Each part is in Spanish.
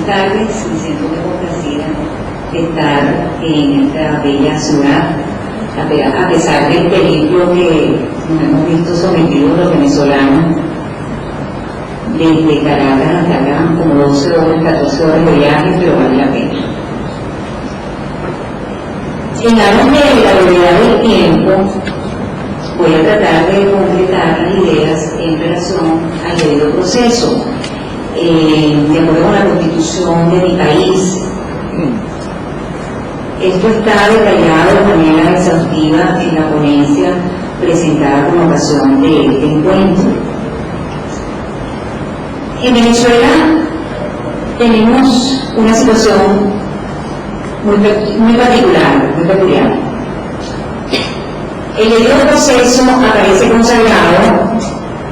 tardes, me siento muy complacida de estar en esta bella ciudad, a pesar del peligro que nos hemos visto sometidos los venezolanos desde Caracas hasta acá, como 12 horas, 14 horas de viaje, pero vale la pena. En aras de la brevedad del tiempo, voy a tratar de completar las ideas en relación al debido proceso. De acuerdo con la Constitución de mi país, esto está detallado de manera exhaustiva en la ponencia presentada con ocasión de este encuentro. En Venezuela tenemos una situación muy particular, muy peculiar. El debido proceso aparece consagrado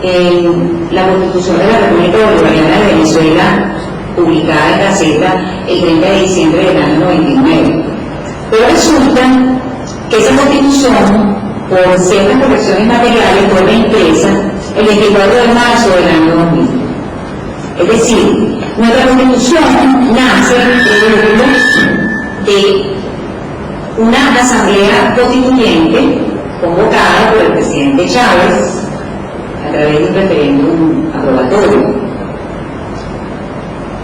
en la Constitución de la República Bolivariana de Venezuela, publicada en Gaceta el 30 de diciembre del año 99. Pero resulta que esa Constitución, por ciertas correcciones materiales, fue reimpresa el 24 de marzo del año 2000. Es decir, nuestra Constitución nace de una asamblea constituyente convocada por el presidente Chávez a través de un referéndum aprobatorio.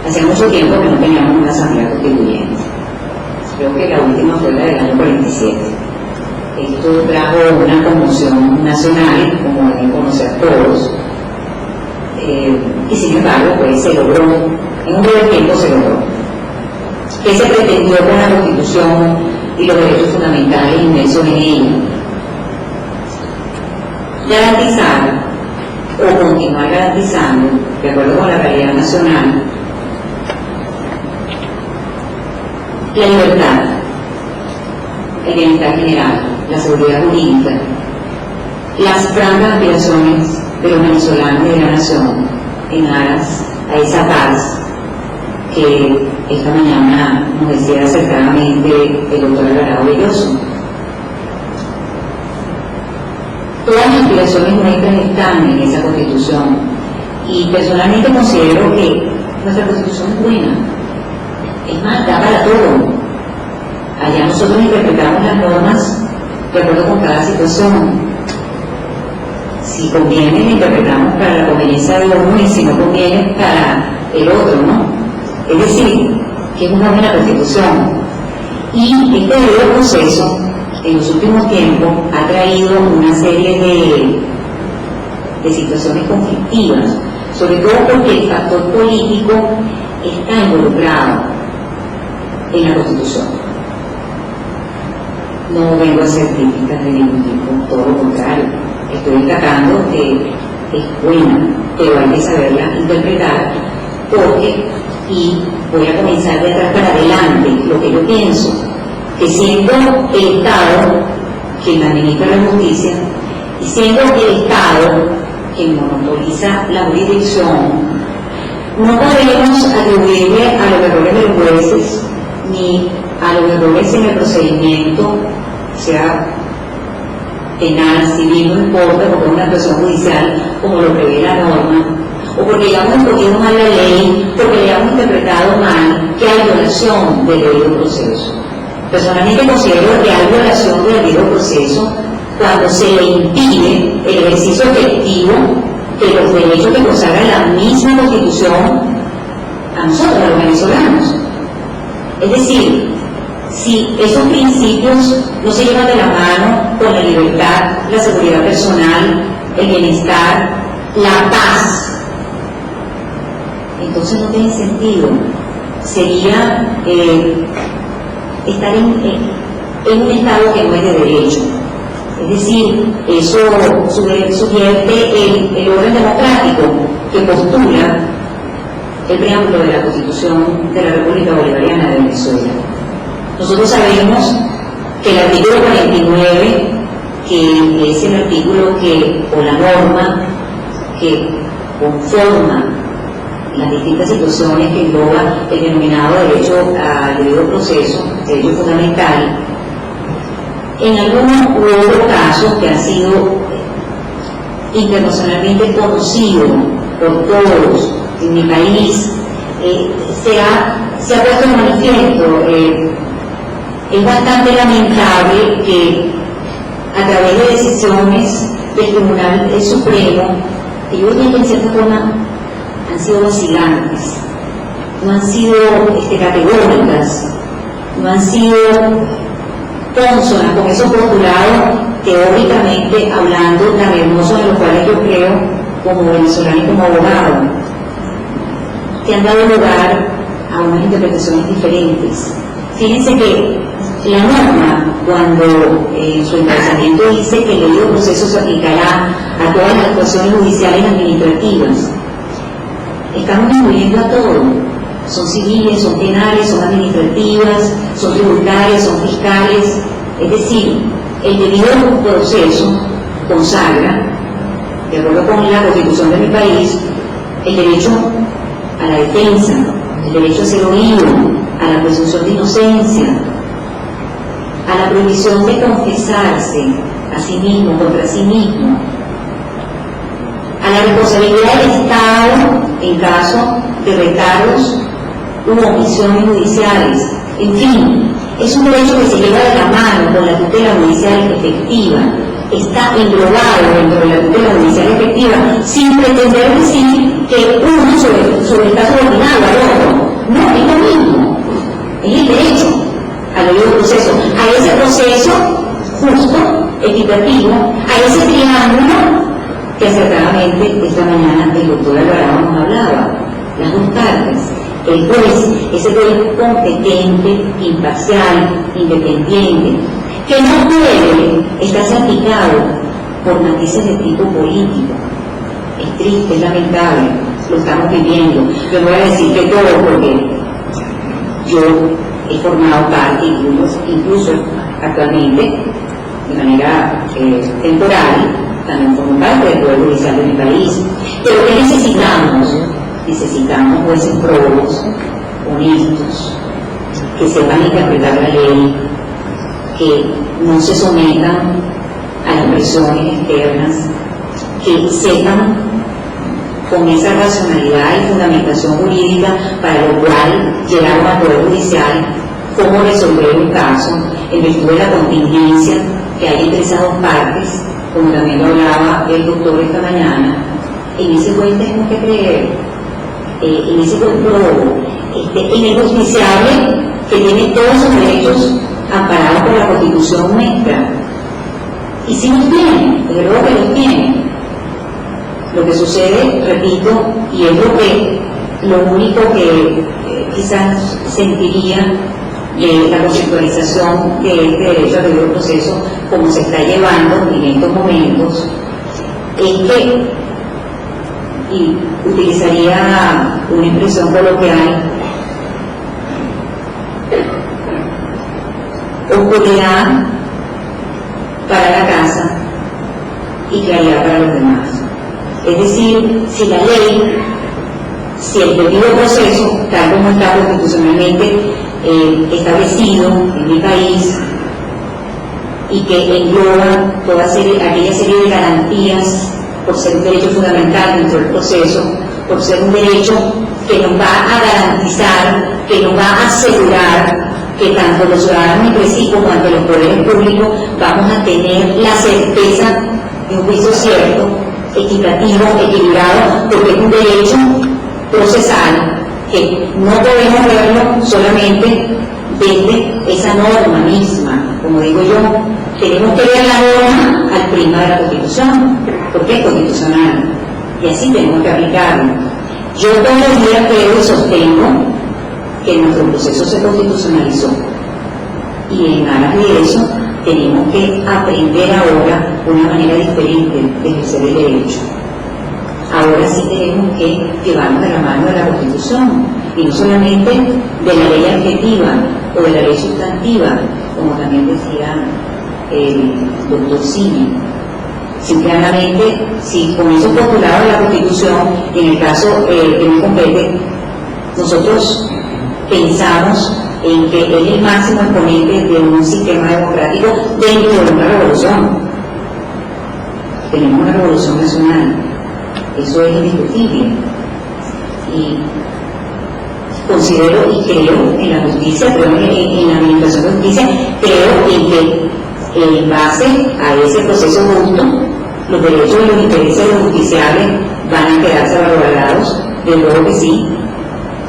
Hacía mucho tiempo que no teníamos una asamblea constituyente. Creo que la última fue la del año 47. Esto trajo una conmoción nacional, como deben conocer todos, y sin embargo, pues se logró, en un breve tiempo se logró. ¿Qué se pretendió con la Constitución y los derechos fundamentales inmersos en ella? Garantizar o continuar garantizando, de acuerdo con la realidad nacional, la libertad, el bienestar general, la seguridad jurídica, las francas aspiraciones de los venezolanos y de la nación en aras a esa paz que esta mañana nos decía acertadamente el doctor Alvarado Belloso. Todas las aspiraciones nuestras están en esa Constitución y personalmente considero que nuestra Constitución es buena. Es más, da para todo. Allá nosotros interpretamos las normas de acuerdo con cada situación. Si conviene, la interpretamos para la conveniencia de uno y si no conviene, para el otro, ¿no? Es decir, que es una buena Constitución. Y este debido proceso, en los últimos tiempos, ha traído una serie de situaciones conflictivas, sobre todo porque el factor político está involucrado en la Constitución. No vengo a hacer críticas de ningún tipo, todo lo contrario. Estoy destacando que es buena, pero hay que saberla interpretar, porque, y voy a comenzar de atrás para adelante, lo que yo pienso, que siendo el Estado quien administra la justicia, y siendo el Estado quien monopoliza la jurisdicción, no podemos atribuirle a los errores de los jueces, ni a los errores en el procedimiento, sea penal, civil, no importa, porque es una actuación judicial, como lo prevé la norma, o porque hayamos escogido mal la ley, porque le hayamos interpretado mal, que hay violación del debido proceso. Personalmente considero que hay violación del debido proceso cuando se le impide el ejercicio efectivo de los derechos que consagra la misma Constitución a nosotros, a los venezolanos. Es decir, si esos principios no se llevan de la mano con la libertad, la seguridad personal, el bienestar, la paz, entonces no tiene sentido. Sería estar en un estado que no es de derecho. Es decir, eso subvierte el orden democrático que postula el preámbulo de la Constitución de la República Bolivariana de Venezuela. Nosotros sabemos que el artículo 49, que es el artículo o la norma que conforma las distintas situaciones que engloba el denominado derecho al debido proceso, derecho fundamental, en algunos u otros casos que ha sido internacionalmente conocido por todos en mi país, se ha puesto en manifiesto. Es bastante lamentable que a través de decisiones del Tribunal Supremo, que yo diría que en cierta forma han sido vacilantes, no han sido categóricas, no han sido consonas con esos postulados teóricamente hablando tan hermosos en los cuales yo creo como venezolano y como abogado, que han dado lugar a unas interpretaciones diferentes. Fíjense que la norma, cuando en su encabezamiento dice que el debido proceso se aplicará a todas las actuaciones judiciales y administrativas, estamos incluyendo a todo. Son civiles, son penales, son administrativas, son tributarias, son fiscales. Es decir, el debido proceso consagra, de acuerdo con la Constitución de mi país, el derecho a la defensa, el derecho a ser oído, a la presunción de inocencia, a la prohibición de confesarse a sí mismo, contra sí mismo, a la responsabilidad del Estado en caso de recargos u omisiones judiciales. En fin, es un derecho que se lleva de la mano con la tutela judicial efectiva, está englobado dentro de la tutela judicial efectiva, sin pretender decir que uno sobre está subordinado al otro. No, es lo mismo, es el derecho al debido proceso, a ese proceso justo, equitativo, a ese triángulo que acertadamente esta mañana el doctor Alvarado nos hablaba, las dos partes. El juez, ese juez competente, imparcial, independiente, que no puede estar salpicado por matices de tipo político. Es triste, es lamentable, lo estamos viviendo. Yo voy a decir que todo porque yo he formado parte, incluso actualmente, de manera temporal, también formo parte del Poder Judicial de mi país. Pero ¿qué necesitamos? Necesitamos jueces probos, honestos, que sepan interpretar la ley, que no se sometan a las presiones externas, que sepan con esa racionalidad y fundamentación jurídica para lo cual llegaron al Poder Judicial, cómo resolver un caso en virtud de la contingencia que hay entre esas dos partes, como también lo hablaba el doctor esta mañana. En ese juez tenemos que creer, en ese control, en el justiciable que tiene todos sus derechos amparados por la Constitución nuestra. Y si los tiene, desde luego que los tiene. Lo que sucede, repito, y es lo único que quizás sentiría de la conceptualización de este derecho al debido proceso como se está llevando en estos momentos, es que, y utilizaría una expresión coloquial, oscuridad para la casa y claridad para los demás. Es decir, si la ley, si el debido proceso, tal como está constitucionalmente establecido en mi país, y que engloba aquella serie de garantías por ser un derecho fundamental dentro del proceso, por ser un derecho que nos va a garantizar, que nos va a asegurar que tanto los ciudadanos entre sí como ante los poderes públicos vamos a tener la certeza de un juicio cierto, equitativo, equilibrado, porque es un derecho procesal que no podemos verlo solamente desde esa norma misma. Como digo yo, tenemos que ver la norma al prisma de la Constitución, porque es constitucional, y así tenemos que aplicarlo. Yo todos los días creo y sostengo que nuestro proceso se constitucionalizó, y en aras de eso tenemos que aprender ahora una manera diferente de ejercer el derecho. Ahora sí tenemos que llevarnos de la mano de la Constitución, y no solamente de la ley adjetiva o de la ley sustantiva, como también decía el doctor Cine. Simplemente, si con esos postulados de la Constitución, en el caso que me compete, nosotros pensamos en que es el máximo exponente de un sistema democrático dentro de una revolución. Tenemos una revolución nacional, eso es indiscutible. Y considero y creo en la justicia, creo en la administración de justicia, creo en que en base a ese proceso justo, los derechos y los intereses de los justiciables van a quedarse salvaguardados, de luego que sí,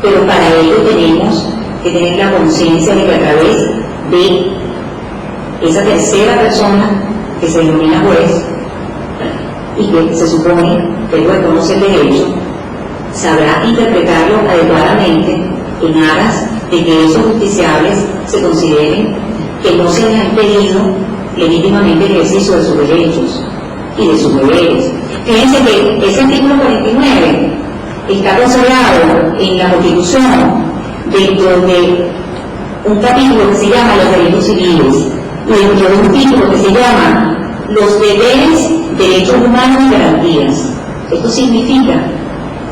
pero para ello tenemos que tener la conciencia de que a través de esa tercera persona que se denomina juez y que se supone que luego conoce el derecho, sabrá interpretarlo adecuadamente en aras de que esos justiciables se consideren que no se les ha impedido legítimamente el ejercicio de sus derechos y de sus deberes. Fíjense que ese artículo 49 está consagrado en la Constitución dentro de un capítulo que se llama los derechos civiles y dentro de un título que se llama los deberes, derechos humanos y garantías. Esto significa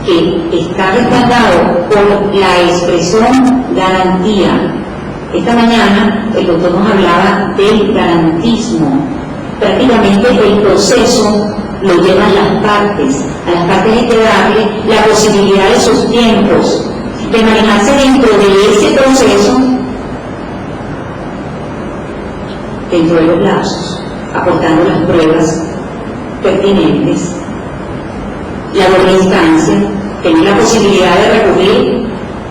que está respaldado por la expresión garantía. Esta mañana el doctor nos hablaba del garantismo. Prácticamente el proceso lo llevan las partes. A las partes hay que darle la posibilidad de sus tiempos, de manejarse dentro de ese proceso, dentro de los lapsos, aportando las pruebas pertinentes. La doble instancia, tener la posibilidad de recurrir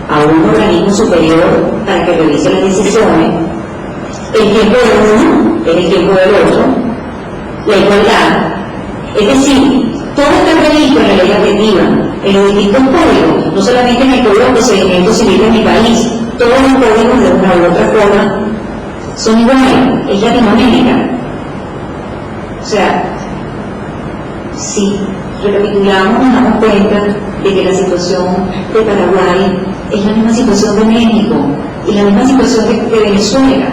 a un organismo superior para que revise las decisiones. El tiempo de uno es el tiempo del otro. La igualdad, es decir, todo está previsto en la ley adjetiva, en los distintos códigos, no solamente en el Código de Procedimiento Civil de mi país, todos los códigos de una u otra forma son iguales, es Latinoamérica. O sea, si recapitulamos nos damos cuenta de que la situación de Paraguay es la misma situación de México, y la misma situación de Venezuela,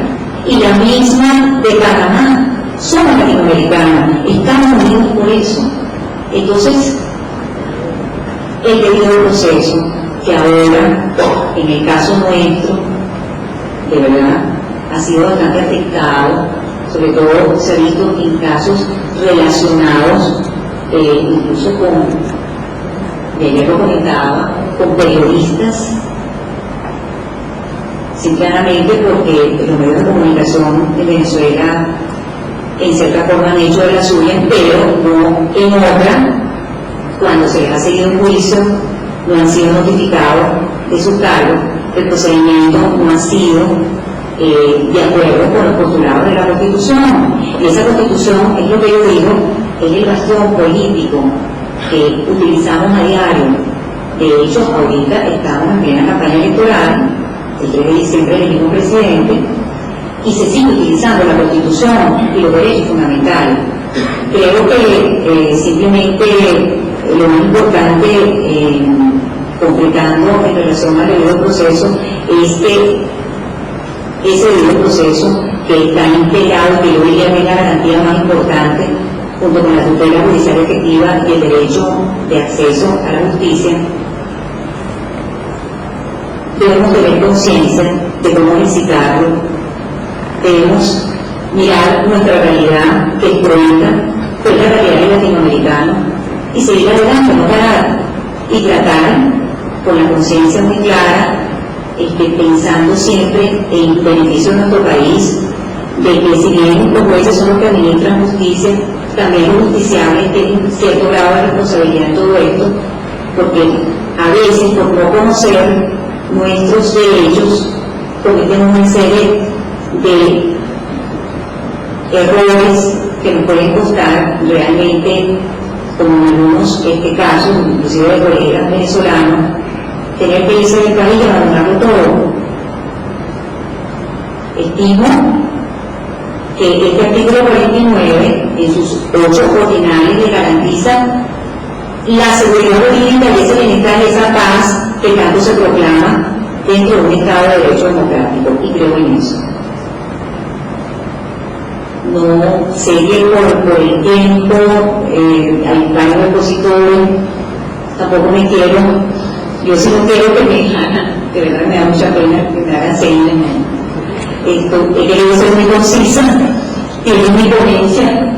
y la misma de Panamá. Somos latinoamericanos, estamos unidos por eso. Entonces, el debido proceso, que ahora, en el caso nuestro, de verdad, ha sido bastante afectado, sobre todo se ha visto en casos relacionados, incluso con, ayer lo comentaba, con periodistas, simplemente porque los medios de comunicación en Venezuela en cierta forma han hecho de la suya, pero no en otra, cuando se les ha seguido un juicio, no han sido notificados de su cargo, el procedimiento no ha sido de acuerdo con los postulados de la Constitución. Y esa Constitución, es lo que yo digo, es el bastión político que utilizamos a diario. De hecho, ahorita estamos en plena campaña electoral, el 3 de diciembre elegimos presidente, y se sigue utilizando la Constitución y los derechos fundamentales. Creo que simplemente lo más importante, completando en relación al debido proceso, es que ese debido proceso que está integrado, que yo diría que es la garantía más importante, junto con la tutela judicial efectiva y el derecho de acceso a la justicia, debemos tener conciencia de cómo ejercitarlo. Debemos mirar nuestra realidad, que es crónica, que es la realidad del latinoamericano, y seguir adelante, no parar, y tratar con la conciencia muy clara, pensando siempre en beneficio de nuestro país, de que si bien los jueces son los que administran justicia, también los justiciables tienen cierto grado de responsabilidad en todo esto, porque a veces por no conocer nuestros derechos cometen una serie de errores que nos pueden costar realmente, como en algunos casos, inclusive de colegas venezolanos, tener que irse del país y abandonarlo todo. Estimo que este artículo 49, en sus 8 ordinales, le garantiza la seguridad jurídica y ese bienestar, esa paz que tanto se proclama dentro de un Estado de Derecho democrático, y creo en eso. No sé que por el tiempo, hay varios expositores, tampoco me quiero, yo sí no quiero que me hagan, de verdad me da mucha pena que me hagan señas. He querido ser muy concisa, tiene mi ponencia,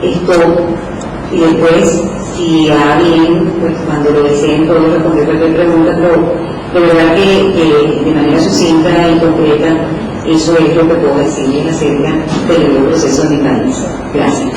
y después, si alguien, pues cuando lo deseen, puedo responder cualquier pregunta, pero De verdad que de manera sucinta y concreta, eso es lo que puedo decirles acerca del nuevo proceso de mi país. Gracias.